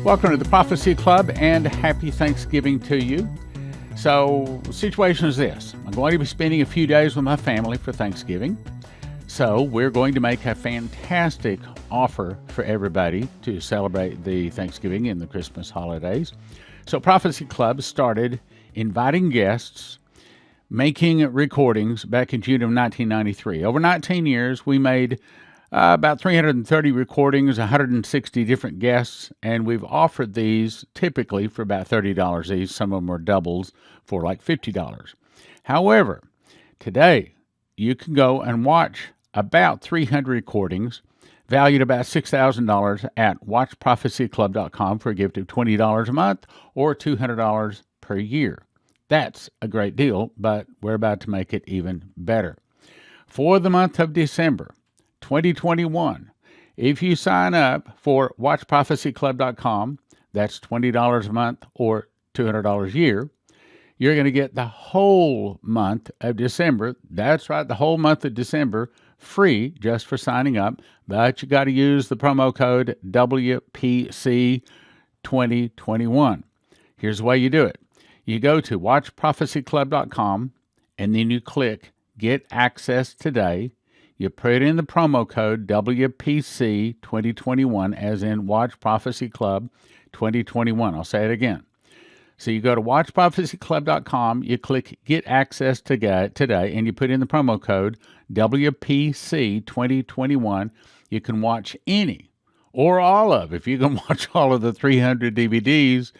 Welcome to the Prophecy Club and happy Thanksgiving to you. So, the situation is this. I'm going to be spending a few days with my family for Thanksgiving. So, we're going to make a fantastic offer for everybody to celebrate the Thanksgiving and the Christmas holidays. So, Prophecy Club started inviting guests, making recordings back in June of 1993. Over 19 years, we made about 330 recordings, 160 different guests, and we've offered these typically for about $30 each. Some of them are doubles for like $50. However, today you can go and watch about 300 recordings valued about $6,000 at watchprophecyclub.com for a gift of $20 a month or $200 per year. That's a great deal, but we're about to make it even better. For the month of December 2021, if you sign up for watchprophecyclub.com, that's $20 a month or $200 a year, you're going to get the whole month of December. That's right, the whole month of December free just for signing up, but you got to use the promo code WPC2021. Here's the way you do it. You go to watchprophecyclub.com and then you click Get Access Today. You put in the promo code WPC2021, as in Watch Prophecy Club 2021. I'll say it again. So you go to watchprophecyclub.com, you click Get Access Today, and you put in the promo code WPC2021. You can watch any or all of, if you can watch all of the 300 DVDs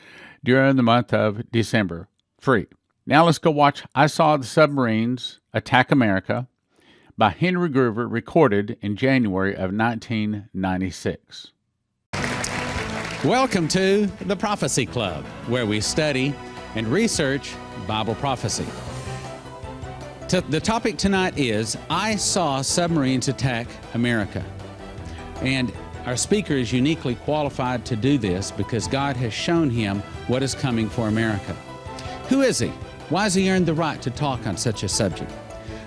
during the month of December, free. Now let's go watch I Saw the Submarines Attack America by Henry Gruver, recorded in January of 1996. Welcome to the Prophecy Club, where we study and research Bible prophecy. The topic tonight is I Saw Submarines Attack America. And our speaker is uniquely qualified to do this because God has shown him what is coming for America. Who is he? Why has he earned the right to talk on such a subject?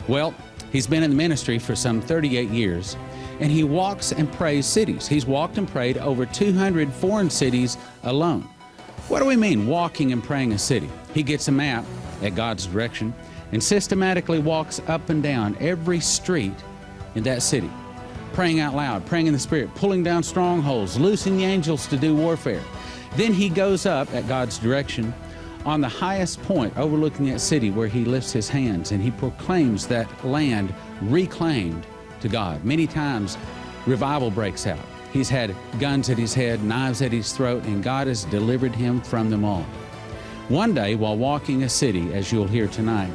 Well, he's been in the ministry for some 38 years, and he walks and prays cities. He's walked and prayed over 200 foreign cities alone. What do we mean, walking and praying a city? He gets a map at God's direction and systematically walks up and down every street in that city, praying out loud, praying in the Spirit, pulling down strongholds, loosing the angels to do warfare. Then he goes up at God's direction on the highest point overlooking that city, where he lifts his hands and he proclaims that land reclaimed to God. Many times revival breaks out. He's had guns at his head, knives at his throat, and God has delivered him from them all. One day, while walking a city, as you'll hear tonight,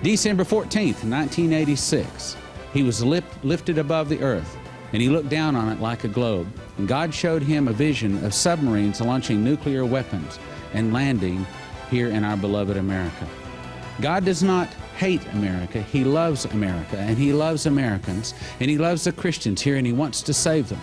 December 14th, 1986, he was lifted above the earth, and he looked down on it like a globe, and God showed him a vision of submarines launching nuclear weapons and landing here in our beloved America. God does not hate America. He loves America, and he loves Americans, and he loves the Christians here, and he wants to save them.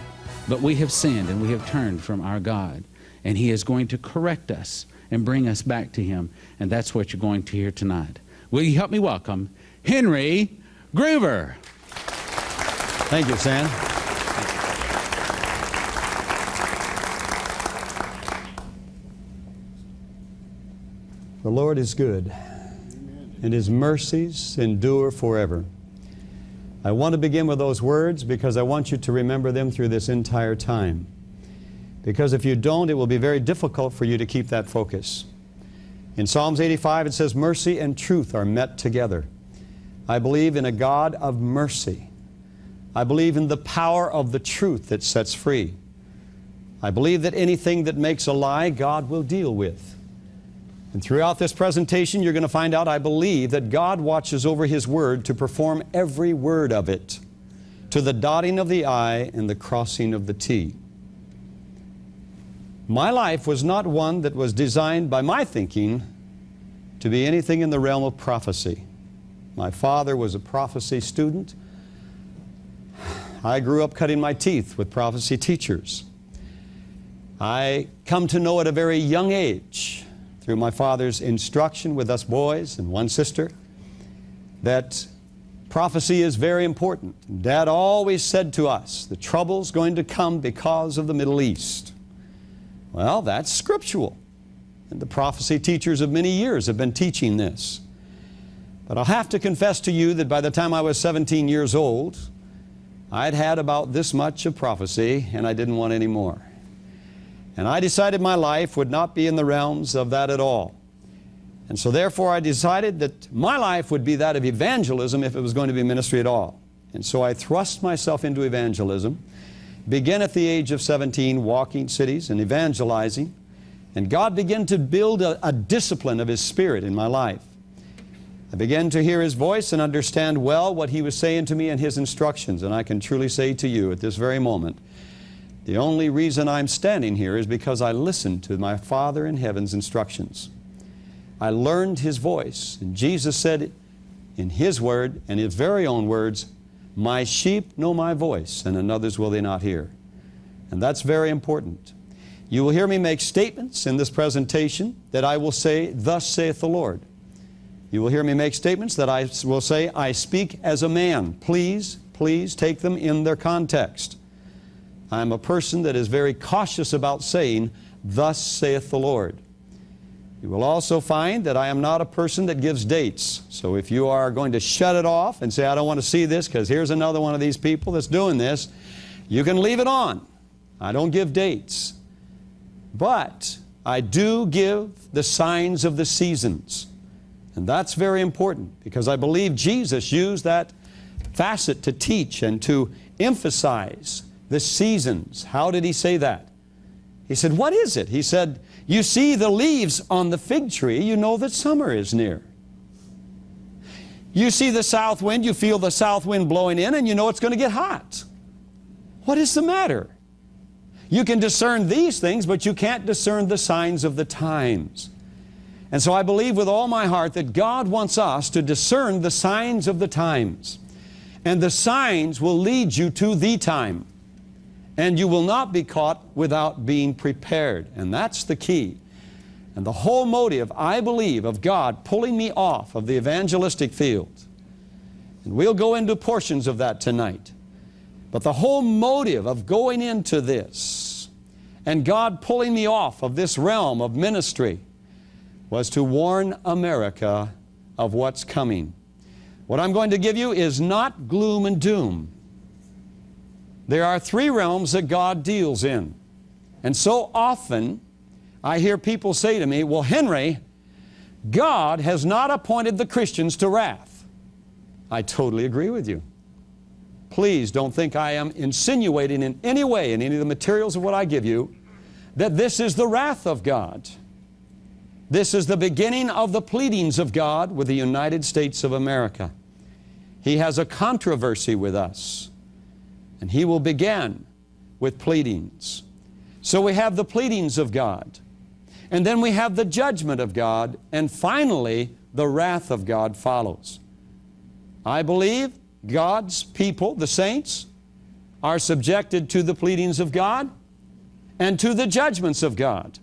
But we have sinned, and we have turned from our God, and he is going to correct us and bring us back to him, and that's what you're going to hear tonight. Will you help me welcome Henry Gruver? Thank you, Stan. The Lord is good, and his mercies endure forever. I want to begin with those words because I want you to remember them through this entire time. Because if you don't, it will be very difficult for you to keep that focus. In Psalms 85, it says, mercy and truth are met together. I believe in a God of mercy. I believe in the power of the truth that sets free. I believe that anything that makes a lie, God will deal with. And throughout this presentation, you're going to find out, I believe, that God watches over his word to perform every word of it, to the dotting of the I and the crossing of the T. My life was not one that was designed by my thinking to be anything in the realm of prophecy. My father was a prophecy student. I grew up cutting my teeth with prophecy teachers. I come to know at a very young age, through my father's instruction with us boys and one sister, that prophecy is very important. Dad always said to us, the trouble's going to come because of the Middle East. Well, that's scriptural. And the prophecy teachers of many years have been teaching this. But I'll have to confess to you that by the time I was 17 years old, I'd had about this much of prophecy, and I didn't want any more. And I decided my life would not be in the realms of that at all. And so therefore I decided that my life would be that of evangelism if it was going to be ministry at all. And so I thrust myself into evangelism, began at the age of 17 walking cities and evangelizing, and God began to build a discipline of His Spirit in my life. I began to hear His voice and understand well what He was saying to me and His instructions. And I can truly say to you at this very moment, the only reason I'm standing here is because I listened to my Father in heaven's instructions. I learned His voice. And Jesus said in His word and His very own words, "My sheep know my voice, and another's will they not hear." And that's very important. You will hear me make statements in this presentation that I will say, "Thus saith the Lord." You will hear me make statements that I will say, "I speak as a man." Please take them in their context. I'm a person that is very cautious about saying, "Thus saith the Lord." You will also find that I am not a person that gives dates. So if you are going to shut it off and say, "I don't want to see this because here's another one of these people that's doing this," you can leave it on. I don't give dates. But I do give the signs of the seasons. And that's very important because I believe Jesus used that facet to teach and to emphasize the seasons. How did He say that? He said, "What is it?" He said, "You see the leaves on the fig tree, you know that summer is near. You see the south wind, you feel the south wind blowing in, and you know it's going to get hot. What is the matter? You can discern these things, but you can't discern the signs of the times." And so I believe with all my heart that God wants us to discern the signs of the times. And the signs will lead you to the time. And you will not be caught without being prepared. And that's the key. And the whole motive, I believe, of God pulling me off of the evangelistic field, and we'll go into portions of that tonight, but the whole motive of going into this and God pulling me off of this realm of ministry was to warn America of what's coming. What I'm going to give you is not gloom and doom. There are three realms that God deals in. And so often I hear people say to me, "Well, Henry, God has not appointed the Christians to wrath." I totally agree with you. Please don't think I am insinuating in any way in any of the materials of what I give you that this is the wrath of God. This is the beginning of the pleadings of God with the United States of America. He has a controversy with us, and He will begin with pleadings. So we have the pleadings of God, and then we have the judgment of God, and finally the wrath of God follows. I believe God's people, the saints, are subjected to the pleadings of God and to the judgments of God.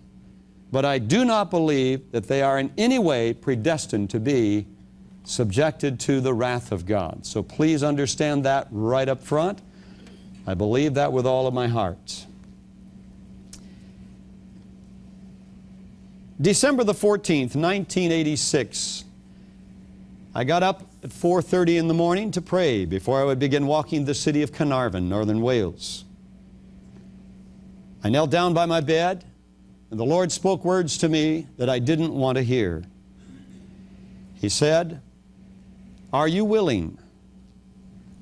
But I do not believe that they are in any way predestined to be subjected to the wrath of God. So please understand that right up front. I believe that with all of my heart. December the 14th, 1986, I got up at 4:30 in the morning to pray before I would begin walking the city of Carnarvon, northern Wales. I knelt down by my bed, and the Lord spoke words to me that I didn't want to hear. He said, "Are you willing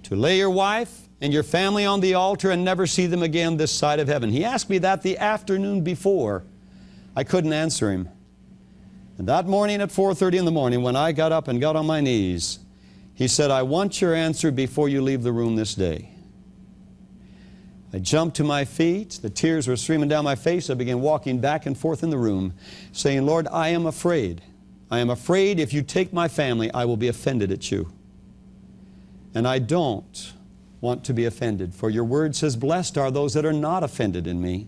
to lay your wife and your family on the altar and never see them again this side of heaven?" He asked me that the afternoon before. I couldn't answer Him. And that morning at 4:30 in the morning, when I got up and got on my knees, He said, "I want your answer before you leave the room this day." I jumped to my feet. The tears were streaming down my face. I began walking back and forth in the room, saying, "Lord, I am afraid. I am afraid if you take my family, I will be offended at you. And I don't want to be offended, for your word says, 'Blessed are those that are not offended in me.'"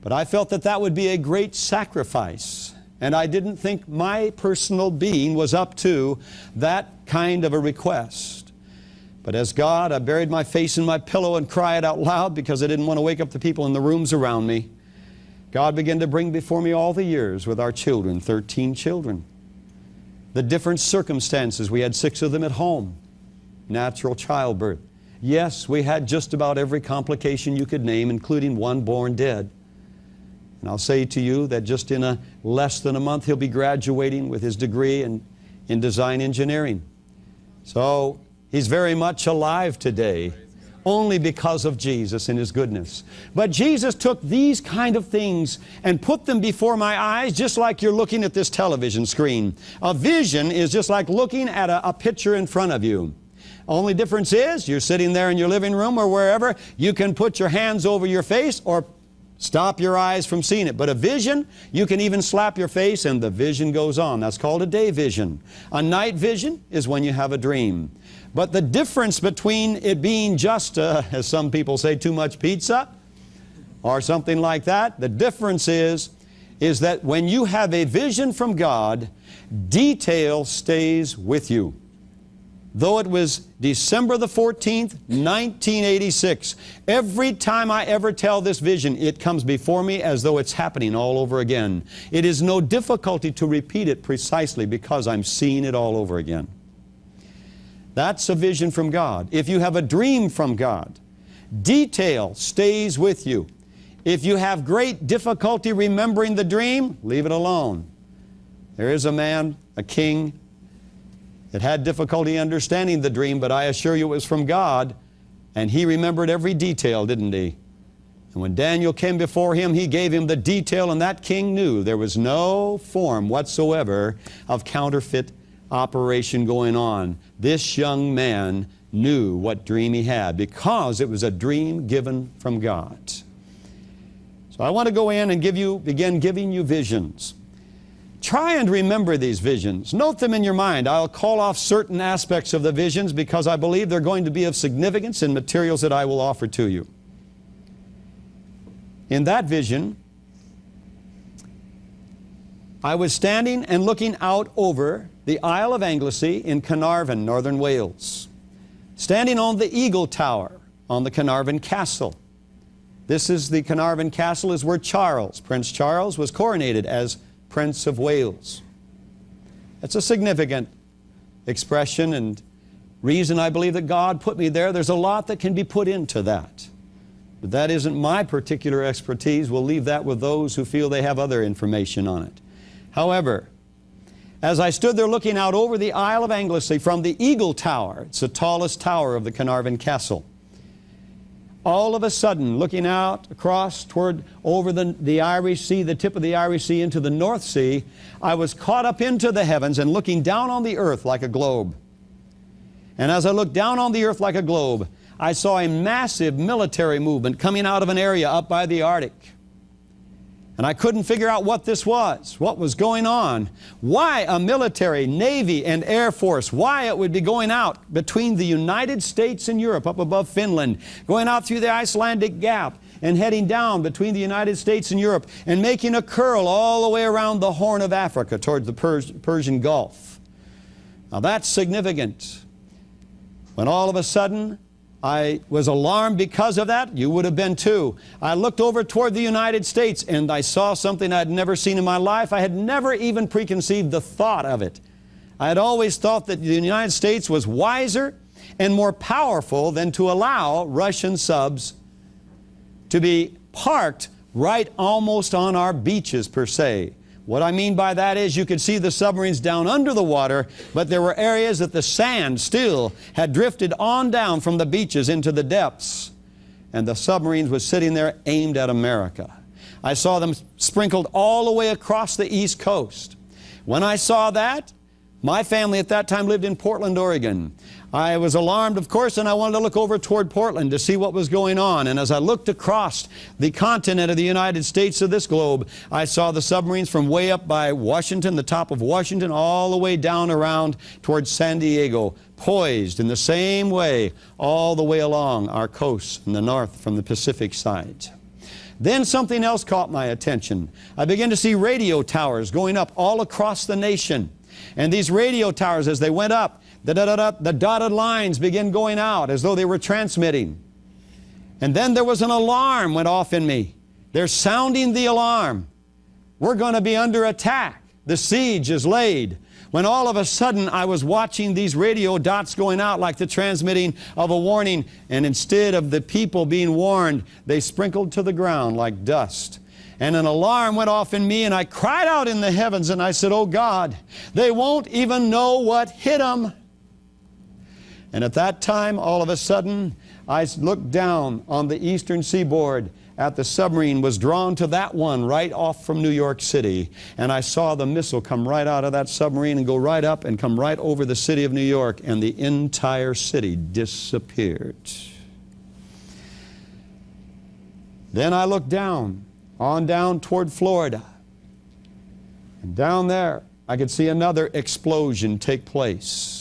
But I felt that that would be a great sacrifice, and I didn't think my personal being was up to that kind of a request. But as God, I buried my face in my pillow and cried out loud because I didn't want to wake up the people in the rooms around me. God began to bring before me all the years with our children, 13 children. The different circumstances. We had 6 of them at home. Natural childbirth. Yes, we had just about every complication you could name, including one born dead. And I'll say to you that just in less than a month he'll be graduating with his degree in design engineering. So he's very much alive today, only because of Jesus and His goodness. But Jesus took these kind of things and put them before my eyes, just like you're looking at this television screen. A vision is just like looking at a picture in front of you. Only difference is, you're sitting there in your living room or wherever, you can put your hands over your face or stop your eyes from seeing it. But a vision, you can even slap your face and the vision goes on. That's called a day vision. A night vision is when you have a dream. But the difference between it being just, as some people say, too much pizza or something like that, the difference is that when you have a vision from God, detail stays with you. Though it was December the 14th, 1986, every time I ever tell this vision, it comes before me as though it's happening all over again. It is no difficulty to repeat it precisely because I'm seeing it all over again. That's a vision from God. If you have a dream from God, detail stays with you. If you have great difficulty remembering the dream, leave it alone. There is a man, a king, that had difficulty understanding the dream, but I assure you it was from God, and he remembered every detail, didn't he? And when Daniel came before him, he gave him the detail, and that king knew there was no form whatsoever of counterfeit operation going on. This young man knew what dream he had because it was a dream given from God. So I want to go in and begin giving you visions. Try and remember these visions. Note them in your mind. I'll call off certain aspects of the visions because I believe they're going to be of significance in materials that I will offer to you. In that vision, I was standing and looking out over the Isle of Anglesey in Carnarvon, northern Wales, standing on the Eagle Tower on the Carnarvon Castle. This is the Carnarvon Castle, is where Prince Charles was coronated as Prince of Wales. That's a significant expression and reason I believe that God put me there. There's a lot that can be put into that. But that isn't my particular expertise. We'll leave that with those who feel they have other information on it. However, as I stood there looking out over the Isle of Anglesey from the Eagle Tower, it's the tallest tower of the Carnarvon Castle, all of a sudden, looking out across over the Irish Sea, the tip of the Irish Sea into the North Sea, I was caught up into the heavens and looking down on the earth like a globe. And as I looked down on the earth like a globe, I saw a massive military movement coming out of an area up by the Arctic. And I couldn't figure out what this was, what was going on, why a military, Navy, and Air Force, why it would be going out between the United States and Europe up above Finland, going out through the Icelandic Gap and heading down between the United States and Europe and making a curl all the way around the Horn of Africa towards the Persian Gulf. Now that's significant. When all of a sudden I was alarmed because of that. You would have been too. I looked over toward the United States and I saw something I had never seen in my life. I had never even preconceived the thought of it. I had always thought that the United States was wiser and more powerful than to allow Russian subs to be parked right almost on our beaches per se. What I mean by that is you could see the submarines down under the water, but there were areas that the sand still had drifted on down from the beaches into the depths. And the submarines were sitting there aimed at America. I saw them sprinkled all the way across the East Coast. When I saw that, my family at that time lived in Portland, Oregon. I was alarmed, of course, and I wanted to look over toward Portland to see what was going on. And as I looked across the continent of the United States of this globe, I saw the submarines from way up by Washington, the top of Washington, all the way down around towards San Diego, poised in the same way all the way along our coast in the north from the Pacific side. Then something else caught my attention. I began to see radio towers going up all across the nation. And these radio towers, as they went up, the dotted lines began going out as though they were transmitting. And then there was an alarm went off in me. They're sounding the alarm. We're going to be under attack. The siege is laid. When all of a sudden I was watching these radio dots going out like the transmitting of a warning, and instead of the people being warned, they sprinkled to the ground like dust. And an alarm went off in me, and I cried out in the heavens, and I said, "Oh God, they won't even know what hit them." And at that time, all of a sudden, I looked down on the eastern seaboard at the submarine was drawn to that one right off from New York City. And I saw the missile come right out of that submarine and go right up and come right over the city of New York, and the entire city disappeared. Then I looked down, on down toward Florida. And down there, I could see another explosion take place.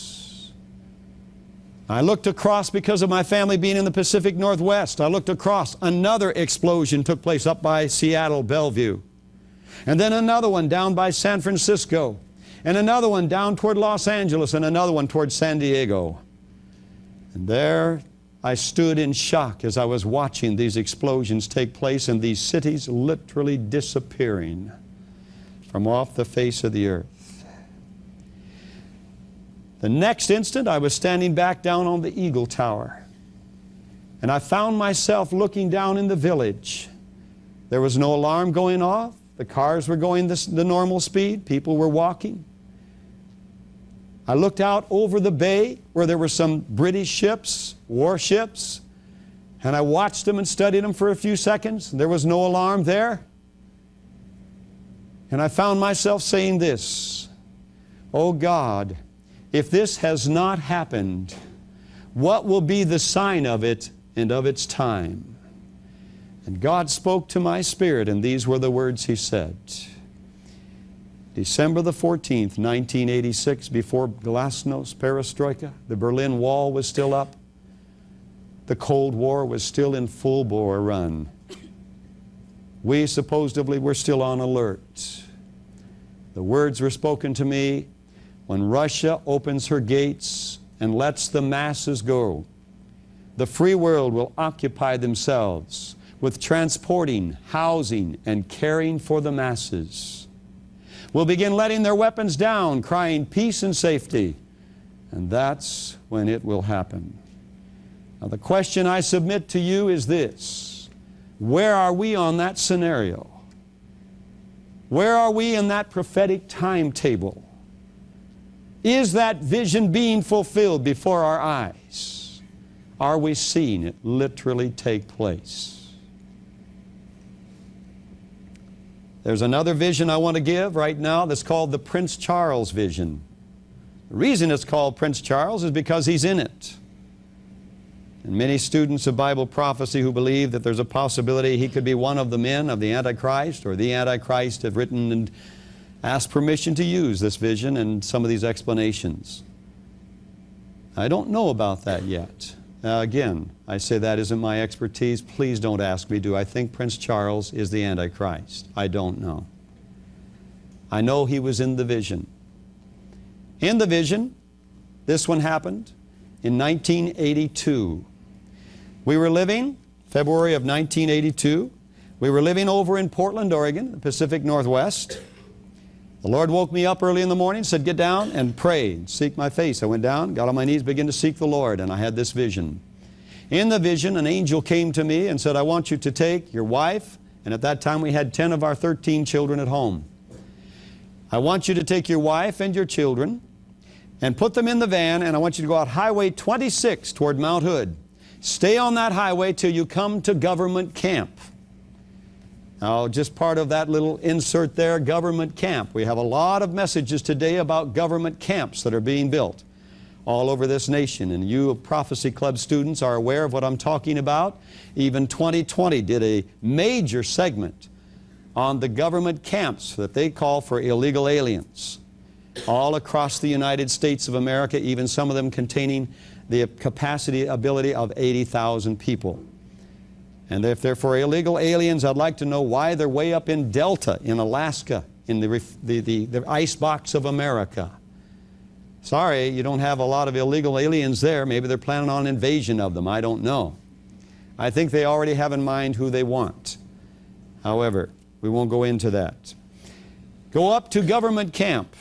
I looked across, because of my family being in the Pacific Northwest, I looked across. Another explosion took place up by Seattle, Bellevue. And then another one down by San Francisco. And another one down toward Los Angeles, and another one toward San Diego. And there I stood in shock as I was watching these explosions take place and these cities literally disappearing from off the face of the earth. The next instant, I was standing back down on the Eagle Tower, and I found myself looking down in the village. There was no alarm going off. The cars were going the normal speed. People were walking. I looked out over the bay where there were some British ships, warships, and I watched them and studied them for a few seconds. There was no alarm there. And I found myself saying this, "Oh God, if this has not happened, what will be the sign of it and of its time?" And God spoke to my spirit, and these were the words He said. December the 14th, 1986, before Glasnost, Perestroika, the Berlin Wall was still up. The Cold War was still in full bore run. We supposedly were still on alert. The words were spoken to me, "When Russia opens her gates and lets the masses go, the free world will occupy themselves with transporting, housing, and caring for the masses. Will begin letting their weapons down, crying peace and safety, and that's when it will happen." Now the question I submit to you is this: where are we on that scenario? Where are we in that prophetic timetable? Is that vision being fulfilled before our eyes? Are we seeing it literally take place? There's another vision I want to give right now that's called the Prince Charles vision. The reason it's called Prince Charles is because he's in it. And many students of Bible prophecy who believe that there's a possibility he could be one of the men of the Antichrist, or the Antichrist, have written and asked permission to use this vision and some of these explanations. I don't know about that yet. Again, I say that isn't my expertise. Please don't ask me, do I think Prince Charles is the Antichrist? I don't know. I know he was in the vision. In the vision, this one happened in 1982. We were living, February of 1982, we were living over in Portland, Oregon, the Pacific Northwest. The Lord woke me up early in the morning, said, "Get down and pray, and seek my face." I went down, got on my knees, began to seek the Lord, and I had this vision. In the vision, an angel came to me and said, "I want you to take your wife," and at that time we had 10 of our 13 children at home. "I want you to take your wife and your children and put them in the van, and I want you to go out Highway 26 toward Mount Hood. Stay on that highway till you come to government camp." Now, just part of that little insert there, government camp. We have a lot of messages today about government camps that are being built all over this nation. And you Prophecy Club students are aware of what I'm talking about. Even 2020 did a major segment on the government camps that they call for illegal aliens all across the United States of America, even some of them containing the ability of 80,000 people. And if they're for illegal aliens, I'd like to know why they're way up in Delta, in Alaska, in the icebox of America. Sorry, you don't have a lot of illegal aliens there. Maybe they're planning on an invasion of them. I don't know. I think they already have in mind who they want. However, we won't go into that. Go up to Government Camp.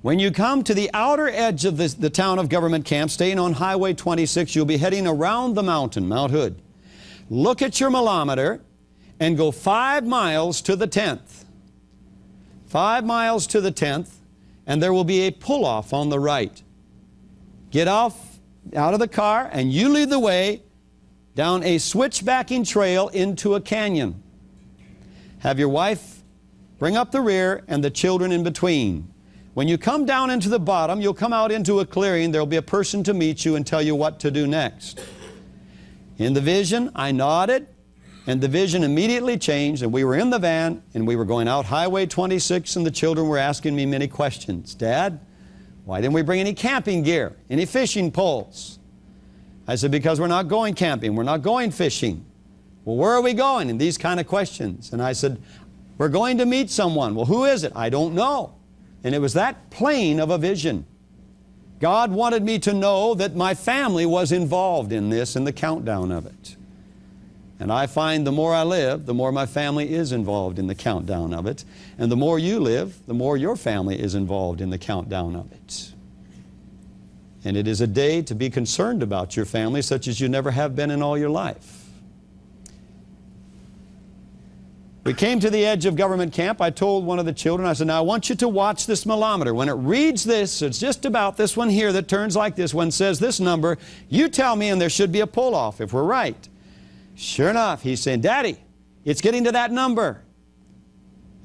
When you come to the outer edge of the town of Government Camp, staying on Highway 26, you'll be heading around the mountain, Mount Hood. Look at your milometer and go 5 miles to the 10th. 5 miles to the 10th, and there will be a pull-off on the right. Get off out of the car, and you lead the way down a switchbacking trail into a canyon. Have your wife bring up the rear and the children in between. When you come down into the bottom, you'll come out into a clearing. There'll be a person to meet you and tell you what to do next. In the vision, I nodded, and the vision immediately changed, and we were in the van, and we were going out Highway 26, and the children were asking me many questions. Dad, why didn't we bring any camping gear, any fishing poles? I said, because we're not going camping, we're not going fishing. Well, where are we going? And these kind of questions. And I said, we're going to meet someone. Well, who is it? I don't know. And it was that plain of a vision. God wanted me to know that my family was involved in this, in the countdown of it. And I find the more I live, the more my family is involved in the countdown of it. And the more you live, the more your family is involved in the countdown of it. And it is a day to be concerned about your family such as you never have been in all your life. We came to the edge of Government Camp. I told one of the children, I said, now I want you to watch this milometer. When it reads this, it's just about this one here that turns like this one, says this number, you tell me and there should be a pull-off if we're right. Sure enough, he's saying, Daddy, it's getting to that number.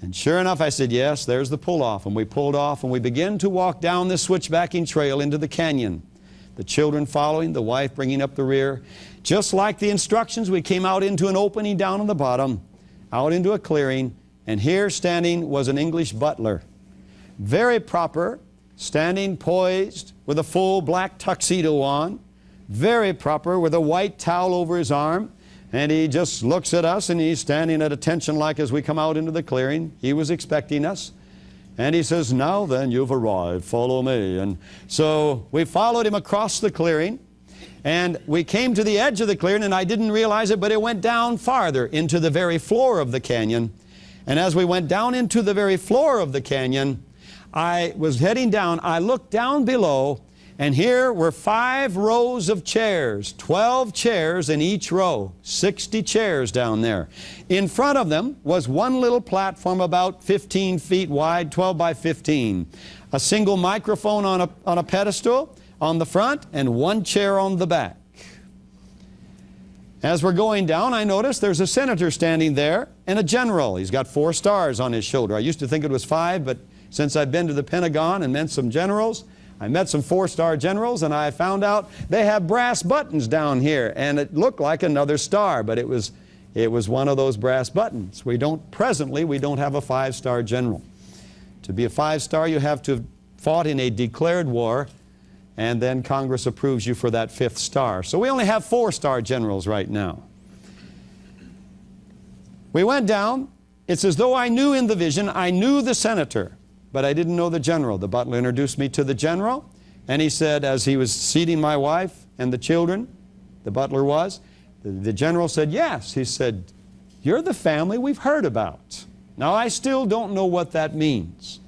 And sure enough, I said, yes, there's the pull-off. And we pulled off and we began to walk down this switchbacking trail into the canyon. The children following, the wife bringing up the rear. Just like the instructions, we came out into an opening down on the bottom, out into a clearing, and here standing was an English butler. Very proper, standing poised with a full black tuxedo on, very proper with a white towel over his arm, and he just looks at us and he's standing at attention like as we come out into the clearing. He was expecting us. And he says, now then, you've arrived, follow me. And so we followed him across the clearing. And we came to the edge of the clearing, and I didn't realize it, but it went down farther into the very floor of the canyon. And as we went down into the very floor of the canyon, I was heading down. I looked down below, and here were 5 rows of chairs, 12 chairs in each row, 60 chairs down there. In front of them was one little platform about 15 feet wide, 12 by 15. A single microphone on a pedestal on the front, and one chair on the back. As we're going down, I noticed there's a senator standing there and a general. He's got 4 stars on his shoulder. I used to think it was 5, but since I've been to the Pentagon and met some generals, I met some 4-star generals, and I found out they have brass buttons down here, and it looked like another star, but it was one of those brass buttons. Presently, we don't have a 5-star general. To be a 5-star, you have to have fought in a declared war, and then Congress approves you for that 5th star. So we only have 4-star generals right now. We went down. It's as though I knew in the vision, I knew the senator, but I didn't know the general. The butler introduced me to the general, and he said, as he was seating my wife and the children, the butler was, the general said, yes. He said, you're the family we've heard about. Now, I still don't know what that means,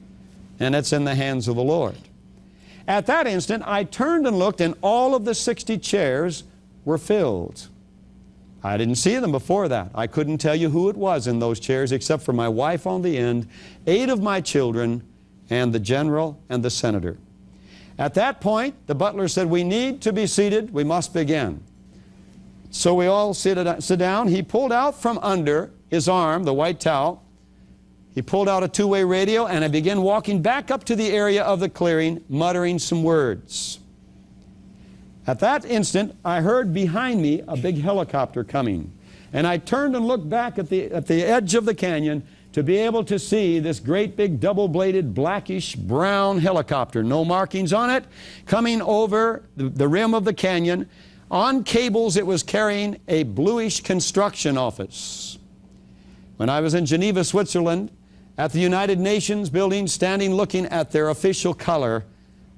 and it's in the hands of the Lord. At that instant, I turned and looked, and all of the 60 chairs were filled. I didn't see them before that. I couldn't tell you who it was in those chairs except for my wife on the end, 8 of my children, and the general and the senator. At that point, the butler said, we need to be seated. We must begin. So we all sit down. He pulled out from under his arm, the white towel. He pulled out a 2-way radio, and I began walking back up to the area of the clearing, muttering some words. At that instant, I heard behind me a big helicopter coming. And I turned and looked back at the edge of the canyon to be able to see this great big double-bladed blackish brown helicopter, no markings on it, coming over the rim of the canyon. On cables, it was carrying a bluish construction office. When I was in Geneva, Switzerland, at the United Nations building, standing looking at their official color,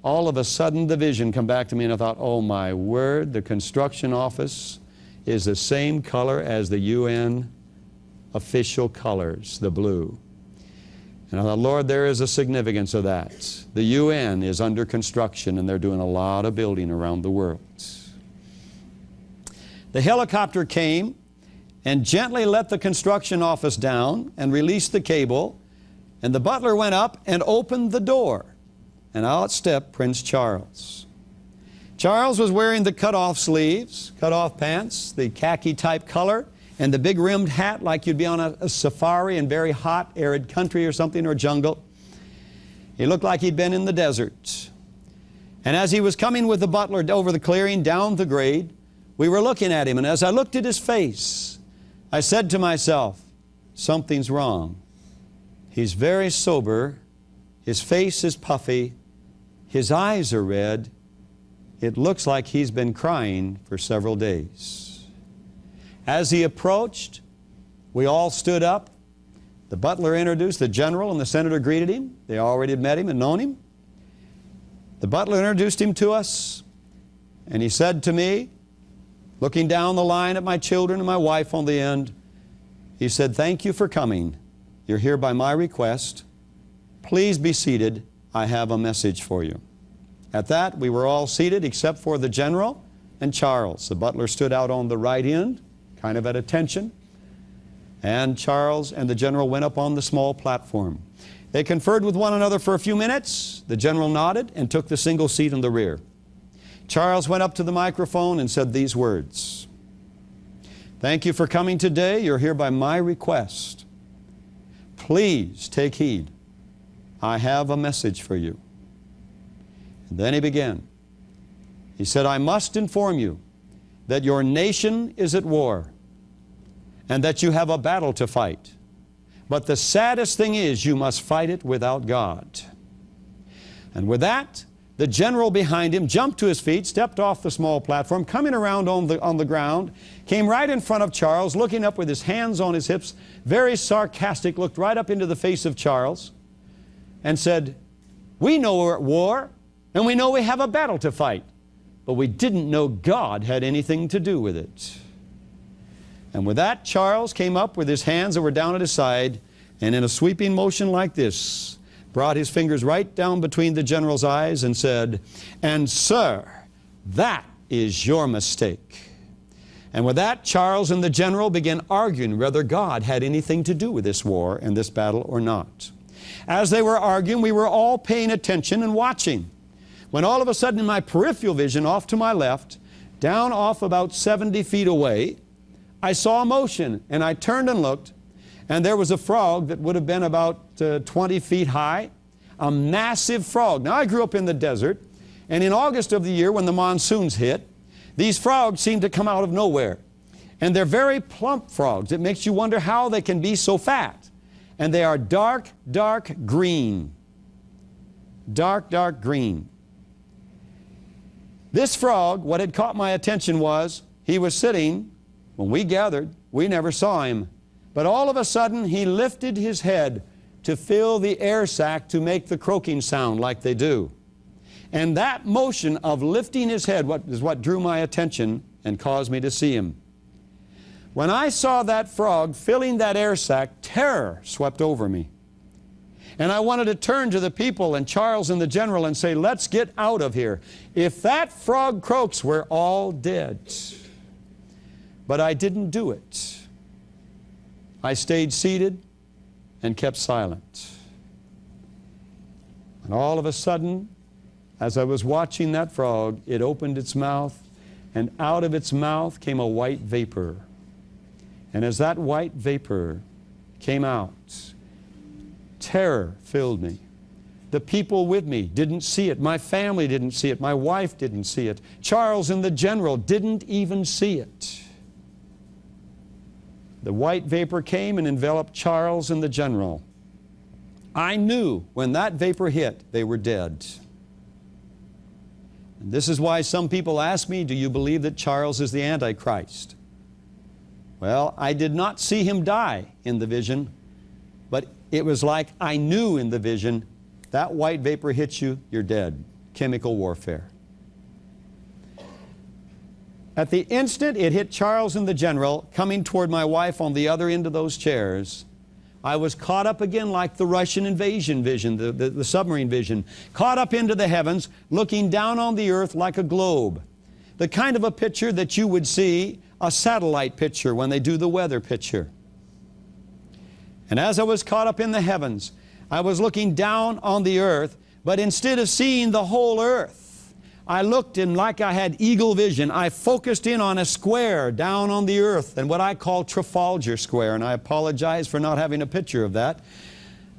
all of a sudden the vision come back to me, and I thought, oh my word, the construction office is the same color as the UN official colors, the blue. And I thought, Lord, there is a significance of that. The UN is under construction, and they're doing a lot of building around the world. The helicopter came and gently let the construction office down and released the cable, and the butler went up and opened the door, and out stepped Prince Charles. Charles was wearing the cut-off sleeves, cut-off pants, the khaki-type color, and the big rimmed hat like you'd be on a safari in very hot, arid country or something, or jungle. He looked like he'd been in the desert. And as he was coming with the butler over the clearing down the grade, we were looking at him, and as I looked at his face, I said to myself, something's wrong. He's very sober, his face is puffy, his eyes are red. It looks like he's been crying for several days. As he approached, we all stood up. The butler introduced the general, and the senator greeted him. They already had met him and known him. The butler introduced him to us, and he said to me, looking down the line at my children and my wife on the end, he said, "Thank you for coming. You're here by my request. Please be seated. I have a message for you." At that, we were all seated except for the general and Charles. The butler stood out on the right end, kind of at attention, and Charles and the general went up on the small platform. They conferred with one another for a few minutes. The general nodded and took the single seat in the rear. Charles went up to the microphone and said these words, "Thank you for coming today. You're here by my request. Please take heed. I have a message for you." And then he began. He said, "I must inform you that your nation is at war and that you have a battle to fight. But the saddest thing is you must fight it without God." And with that, the general behind him jumped to his feet, stepped off the small platform, coming around on the ground, came right in front of Charles, looking up with his hands on his hips, very sarcastic, looked right up into the face of Charles and said, "We know we're at war, and we know we have a battle to fight, but we didn't know God had anything to do with it." And with that, Charles came up with his hands that were down at his side, and in a sweeping motion like this, brought his fingers right down between the general's eyes and said, "And sir, that is your mistake." And with that, Charles and the general began arguing whether God had anything to do with this war and this battle or not. As they were arguing, we were all paying attention and watching, when all of a sudden in my peripheral vision off to my left, down off about 70 feet away, I saw a motion, and I turned and looked, and there was a frog that would have been about 20 feet high, a massive frog. Now, I grew up in the desert, and in August of the year when the monsoons hit, these frogs seem to come out of nowhere. And they're very plump frogs. It makes you wonder how they can be so fat. And they are dark, dark green. Dark, dark green. This frog, what had caught my attention was, he was sitting, when we gathered, we never saw him. But all of a sudden, he lifted his head to fill the air sac to make the croaking sound like they do. And that motion of lifting his head is what drew my attention and caused me to see him. When I saw that frog filling that air sac, terror swept over me. And I wanted to turn to the people and Charles and the general and say, "Let's get out of here. If that frog croaks, we're all dead." But I didn't do it. I stayed seated and kept silent. And all of a sudden, as I was watching that frog, it opened its mouth, and out of its mouth came a white vapor. And as that white vapor came out, terror filled me. The people with me didn't see it. My family didn't see it. My wife didn't see it. Charles and the general didn't even see it. The white vapor came and enveloped Charles and the general. I knew when that vapor hit, they were dead. And this is why some people ask me, "Do you believe that Charles is the Antichrist?" Well, I did not see him die in the vision, but it was like I knew in the vision, that white vapor hits you, you're dead. Chemical warfare. At the instant it hit Charles and the general, coming toward my wife on the other end of those chairs, I was caught up again like the Russian invasion vision, the submarine vision, caught up into the heavens, looking down on the earth like a globe. The kind of a picture that you would see, a satellite picture when they do the weather picture. And as I was caught up in the heavens, I was looking down on the earth, but instead of seeing the whole earth, I looked and like I had eagle vision, I focused in on a square down on the earth, and what I call Trafalgar Square, and I apologize for not having a picture of that.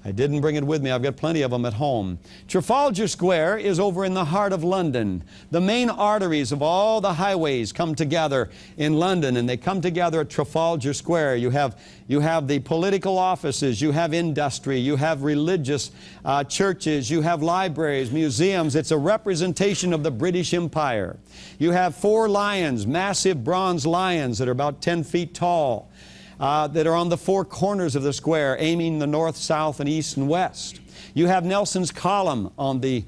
I didn't bring it with me. I've got plenty of them at home. Trafalgar Square is over in the heart of London. The main arteries of all the highways come together in London, and they come together at Trafalgar Square. You have the political offices, you have industry, you have religious churches, you have libraries, museums. It's a representation of the British Empire. You have 4 lions, massive bronze lions that are about 10 feet tall. That are on the 4 corners of the square, aiming the north, south, and east and west. You have Nelson's column on the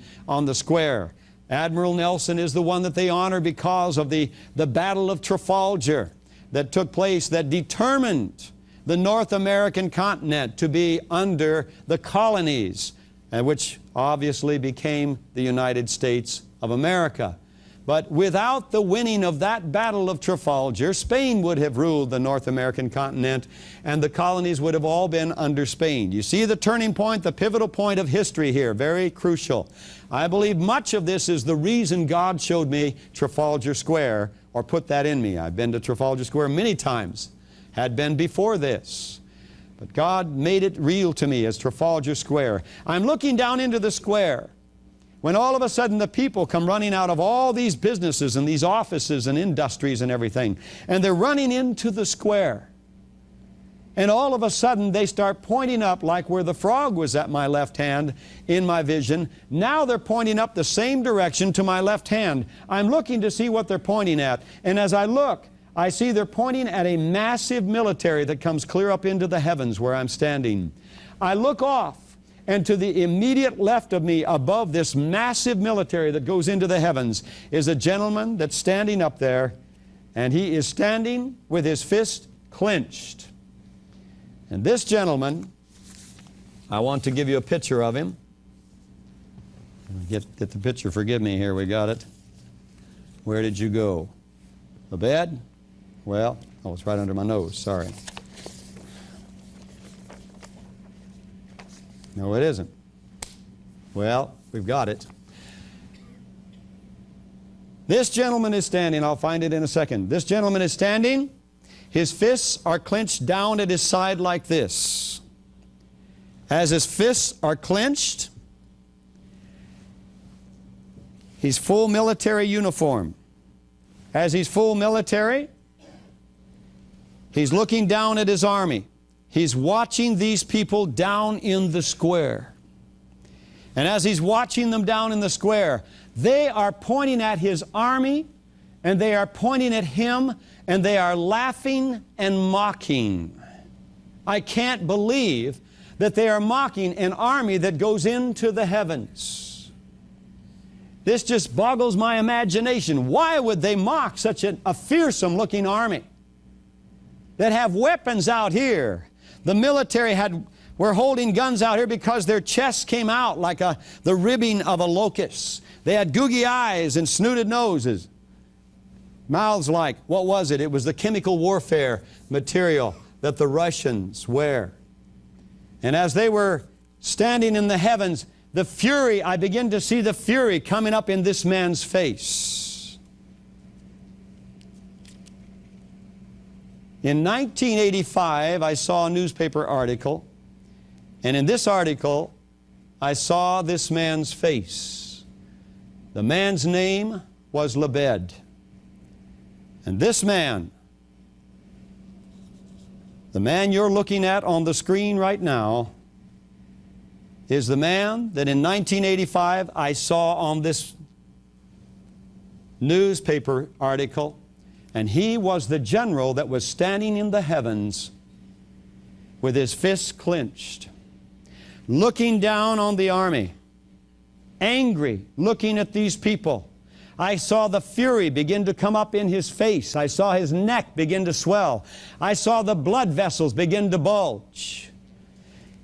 square. Admiral Nelson is the one that they honor because of the Battle of Trafalgar that took place that determined the North American continent to be under the colonies, which obviously became the United States of America. But without the winning of that Battle of Trafalgar, Spain would have ruled the North American continent, and the colonies would have all been under Spain. You see the turning point, the pivotal point of history here, very crucial. I believe much of this is the reason God showed me Trafalgar Square, or put that in me. I've been to Trafalgar Square many times, had been before this. But God made it real to me as Trafalgar Square. I'm looking down into the square, when all of a sudden the people come running out of all these businesses and these offices and industries and everything, and they're running into the square. And all of a sudden they start pointing up like where the frog was at my left hand in my vision. Now they're pointing up the same direction to my left hand. I'm looking to see what they're pointing at. And as I look, I see they're pointing at a massive military that comes clear up into the heavens where I'm standing. I look off, and to the immediate left of me, above this massive military that goes into the heavens, is a gentleman that's standing up there, and he is standing with his fist clenched. And this gentleman, I want to give you a picture of him. Get the picture, forgive me here, we got it. Where did you go? The bed? Well, oh, it's right under my nose, sorry. No, it isn't. Well, we've got it. This gentleman is standing. I'll find it in a second. This gentleman is standing. His fists are clenched down at his side like this. As his fists are clenched, he's full military uniform. As he's full military, he's looking down at his army. He's watching these people down in the square. And as he's watching them down in the square, they are pointing at his army, and they are pointing at him, and they are laughing and mocking. I can't believe that they are mocking an army that goes into the heavens. This just boggles my imagination. Why would they mock such a fearsome-looking army that have weapons out here? The military were holding guns out here because their chests came out like the ribbing of a locust. They had googy eyes and snooted noses. Mouths like, what was it? It was the chemical warfare material that the Russians wear. And as they were standing in the heavens, the fury, I begin to see the fury coming up in this man's face. In 1985, I saw a newspaper article, and in this article, I saw this man's face. The man's name was Lebed. And this man, the man you're looking at on the screen right now, is the man that in 1985 I saw on this newspaper article. And he was the general that was standing in the heavens with his fists clenched, looking down on the army, angry, looking at these people. I saw the fury begin to come up in his face. I saw his neck begin to swell. I saw the blood vessels begin to bulge.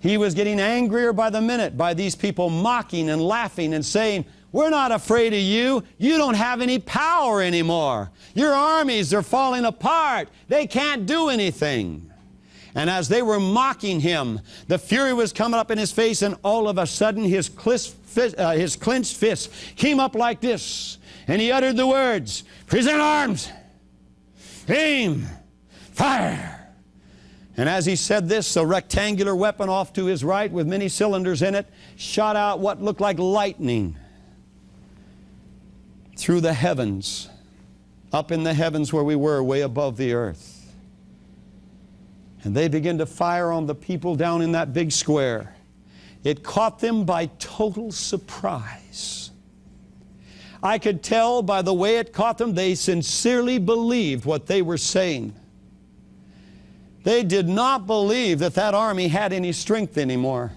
He was getting angrier by the minute by these people mocking and laughing and saying, "We're not afraid of you. You don't have any power anymore. Your armies are falling apart. They can't do anything." And as they were mocking him, the fury was coming up in his face, and all of a sudden his clenched fist came up like this. And he uttered the words, "Present arms, aim, fire." And as he said this, a rectangular weapon off to his right with many cylinders in it shot out what looked like lightning through the heavens, up in the heavens where we were, way above the earth. And they began to fire on the people down in that big square. It caught them by total surprise. I could tell by the way it caught them, they sincerely believed what they were saying. They did not believe that that army had any strength anymore.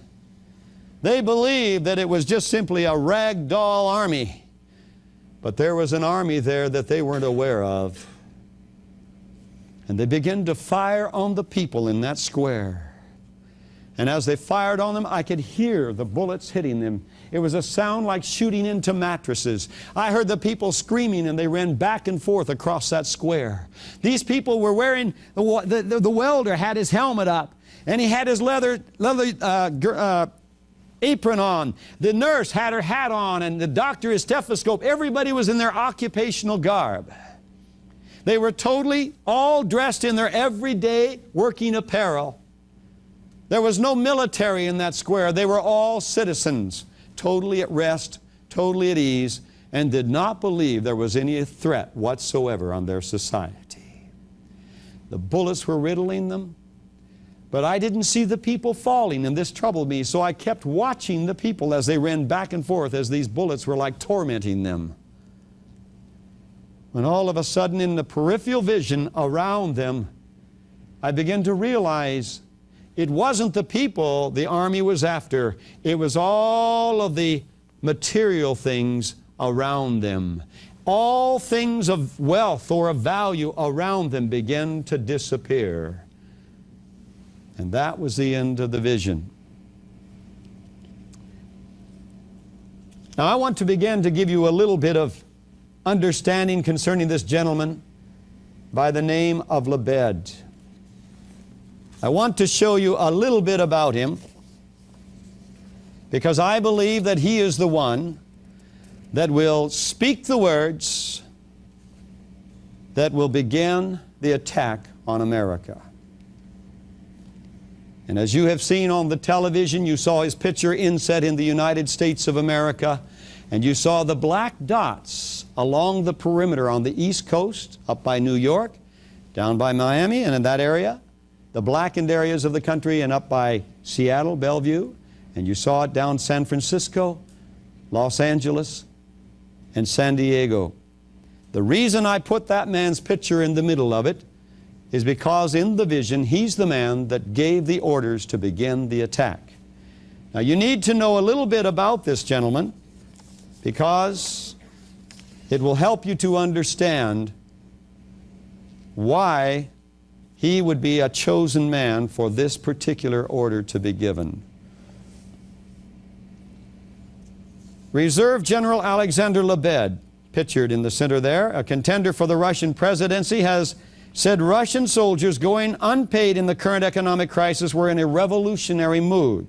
They believed that it was just simply a ragdoll army. But there was an army there that they weren't aware of. And they began to fire on the people in that square. And as they fired on them, I could hear the bullets hitting them. It was a sound like shooting into mattresses. I heard the people screaming, and they ran back and forth across that square. These people were wearing, the welder had his helmet up, and he had his leather apron on. The nurse had her hat on, and the doctor his stethoscope. Everybody was in their occupational garb. They were totally all dressed in their everyday working apparel. There was no military in that square. They were all citizens, totally at rest, totally at ease, and did not believe there was any threat whatsoever on their society. The bullets were riddling them, but I didn't see the people falling, and this troubled me, so I kept watching the people as they ran back and forth as these bullets were like tormenting them. When all of a sudden in the peripheral vision around them, I began to realize it wasn't the people the army was after. It was all of the material things around them. All things of wealth or of value around them began to disappear. And that was the end of the vision. Now I want to begin to give you a little bit of understanding concerning this gentleman by the name of Lebed. I want to show you a little bit about him because I believe that he is the one that will speak the words that will begin the attack on America. And as you have seen on the television, you saw his picture inset in the United States of America, and you saw the black dots along the perimeter on the East Coast, up by New York, down by Miami and in that area, the blackened areas of the country, and up by Seattle, Bellevue, and you saw it down San Francisco, Los Angeles, and San Diego. The reason I put that man's picture in the middle of it is because in the vision, he's the man that gave the orders to begin the attack. Now you need to know a little bit about this gentleman because it will help you to understand why he would be a chosen man for this particular order to be given. Reserve General Alexander Lebed, pictured in the center there, a contender for the Russian presidency, has said Russian soldiers going unpaid in the current economic crisis were in a revolutionary mood.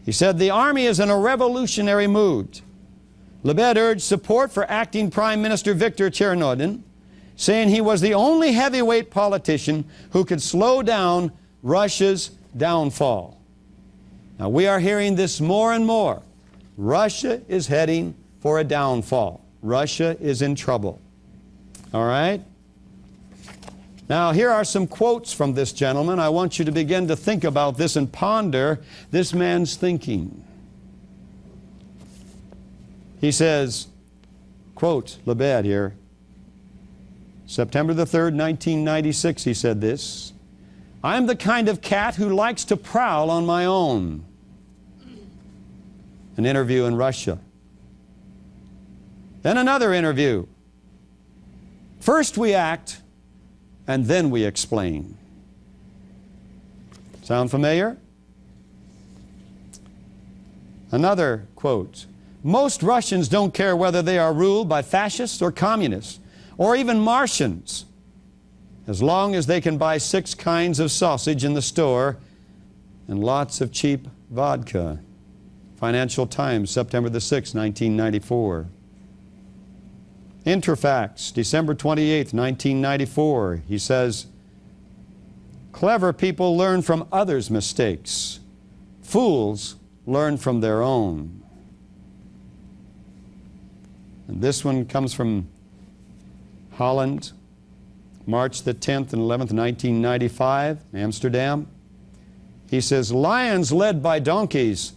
He said the army is in a revolutionary mood. Lebed urged support for acting Prime Minister Viktor Chernomyrdin, saying he was the only heavyweight politician who could slow down Russia's downfall. Now we are hearing this more and more. Russia is heading for a downfall. Russia is in trouble. All right? Now here are some quotes from this gentleman. I want you to begin to think about this and ponder this man's thinking. He says, quote, Lebed here, September the 3rd, 1996, he said this, "I'm the kind of cat who likes to prowl on my own." An interview in Russia. Then another interview. First we act, and then we explain. Sound familiar? Another quote. Most Russians don't care whether they are ruled by fascists or communists, or even Martians, as long as they can buy 6 kinds of sausage in the store and lots of cheap vodka. Financial Times, September the 6th, 1994. Interfax, December 28th, 1994. He says, clever people learn from others' mistakes. Fools learn from their own. And this one comes from Holland, March the 10th and 11th, 1995, Amsterdam. He says, lions led by donkeys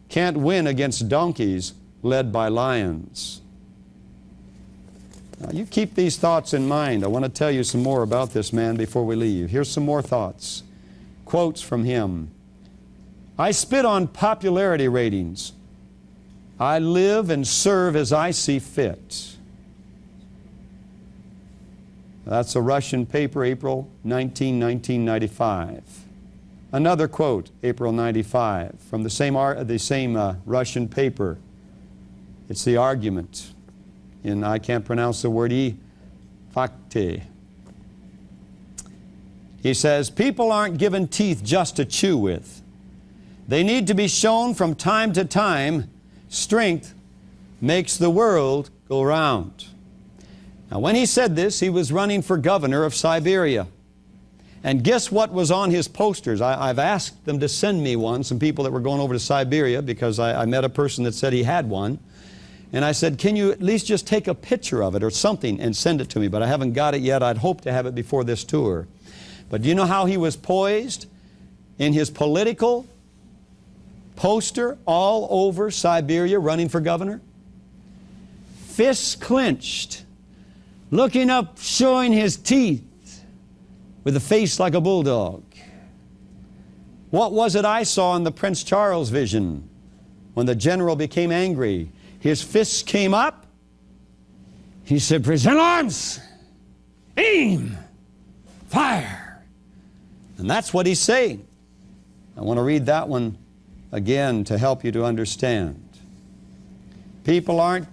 can't win against donkeys led by lions. Now, you keep these thoughts in mind. I want to tell you some more about this man before we leave. Here's some more thoughts. Quotes from him. I spit on popularity ratings. I live and serve as I see fit. That's a Russian paper, April 19, 1995. Another quote, April 95, from the same Russian paper. It's the argument. And I can't pronounce the word fakte. He says, people aren't given teeth just to chew with. They need to be shown from time to time. Strength makes the world go round. Now, when he said this, he was running for governor of Siberia. And guess what was on his posters? I've asked them to send me one, some people that were going over to Siberia, because I met a person that said he had one. And I said, can you at least just take a picture of it or something and send it to me? But I haven't got it yet. I'd hope to have it before this tour. But do you know how he was poised in his political poster all over Siberia running for governor? Fists clenched, looking up, showing his teeth, with a face like a bulldog. What was it I saw in the Prince Charles vision when the general became angry? His fists came up. He said, present arms, aim, fire. And that's what he's saying. I want to read that one again to help you to understand. People aren't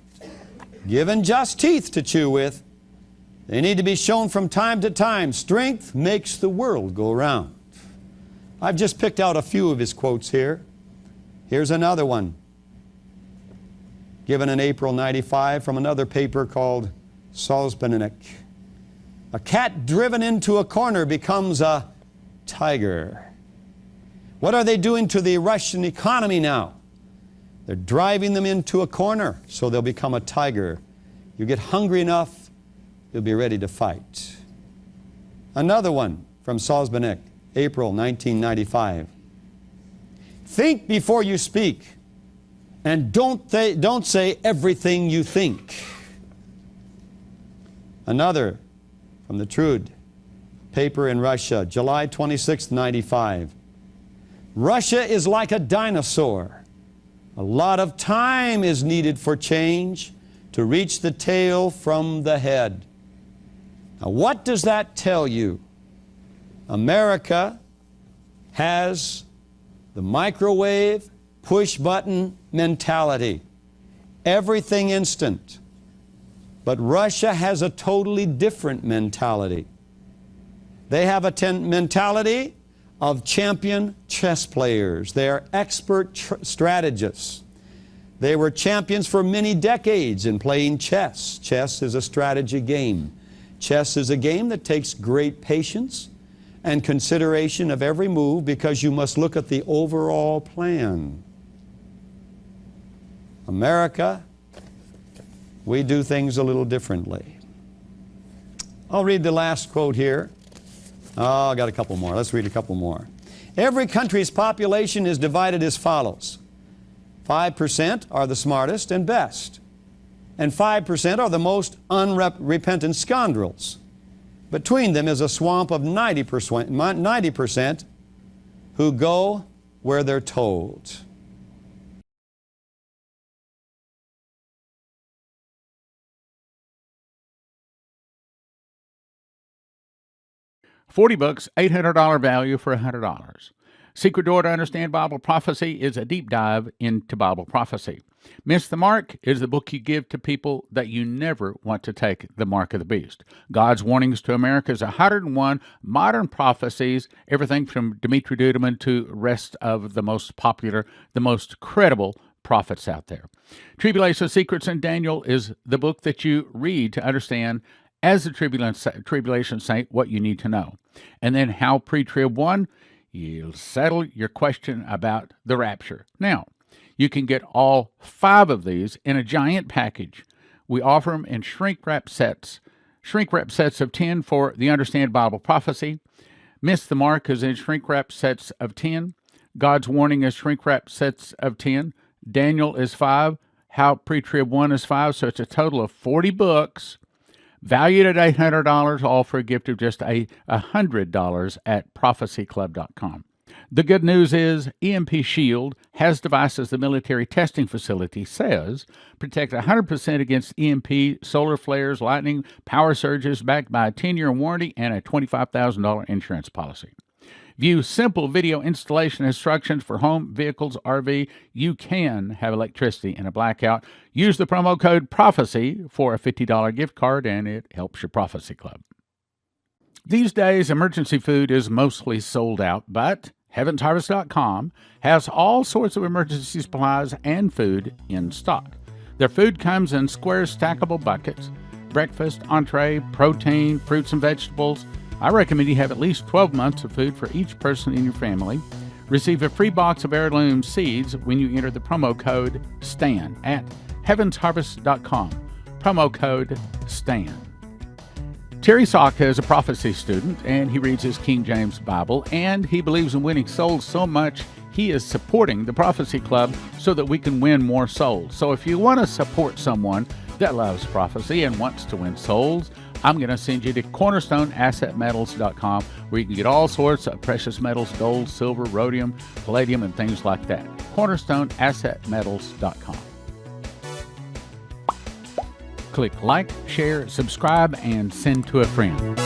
given just teeth to chew with. They need to be shown from time to time. Strength makes the world go round. I've just picked out a few of his quotes here. Here's another one, given in April 95 from another paper called Submarines. A cat driven into a corner becomes a tiger. What are they doing to the Russian economy now? They're driving them into a corner so they'll become a tiger. You get hungry enough, you'll be ready to fight. Another one from Submarines, April 1995. Think before you speak, and don't say everything you think. Another from the Trud paper in Russia, July 26, 95. Russia is like a dinosaur. A lot of time is needed for change to reach the tail from the head. Now, what does that tell you? America has the microwave, push-button mentality. Everything instant. But Russia has a totally different mentality. They have a mentality of champion chess players. They are expert strategists. They were champions for many decades in playing chess. Chess is a strategy game. Chess is a game that takes great patience and consideration of every move, because you must look at the overall plan. America, we do things a little differently. I'll read the last quote here. Oh, I got a couple more. Let's read a couple more. Every country's population is divided as follows. 5% are the smartest and best, and 5% are the most unrepentant scoundrels. Between them is a swamp of 90% who go where they're told. 40 books, $800 value for $100. Secret Door to Understand Bible Prophecy is a deep dive into Bible prophecy. Miss the Mark is the book you give to people that you never want to take the mark of the beast. God's Warnings to America's 101 modern prophecies, everything from Dimitri Duduman to rest of the most popular, the most credible prophets out there. Tribulation Secrets and Daniel is the book that you read to understand, as a tribulation saint, what you need to know. And then How Pre-Trib Won, you'll settle your question about the rapture. Now, you can get all 5 of these in a giant package. We offer them in shrink-wrap sets. Shrink-wrap sets of 10 for the Understand Bible Prophecy. Miss the Mark is in shrink-wrap sets of 10. God's Warning is shrink-wrap sets of 10. Daniel is 5. How Pre-Trib Won is 5. So it's a total of 40 books, valued at $800, all for a gift of just $100 at prophecyclub.com. The good news is EMP Shield has devices the military testing facility says protect 100% against EMP, solar flares, lightning, power surges, backed by a 10-year warranty and a $25,000 insurance policy. View simple video installation instructions for home, vehicles, RV. You can have electricity in a blackout. Use the promo code PROPHECY for a $50 gift card, and it helps your Prophecy Club. These days, emergency food is mostly sold out, but HeavensHarvest.com has all sorts of emergency supplies and food in stock. Their food comes in square stackable buckets: breakfast, entree, protein, fruits and vegetables. I recommend you have at least 12 months of food for each person in your family. Receive a free box of heirloom seeds when you enter the promo code STAN at HeavensHarvest.com. Promo code STAN. Terry Saka is a prophecy student, and he reads his King James Bible, and he believes in winning souls so much he is supporting the Prophecy Club so that we can win more souls. So if you want to support someone that loves prophecy and wants to win souls, I'm going to send you to CornerstoneAssetMetals.com, where you can get all sorts of precious metals: gold, silver, rhodium, palladium, and things like that. CornerstoneAssetMetals.com. Click like, share, subscribe, and send to a friend.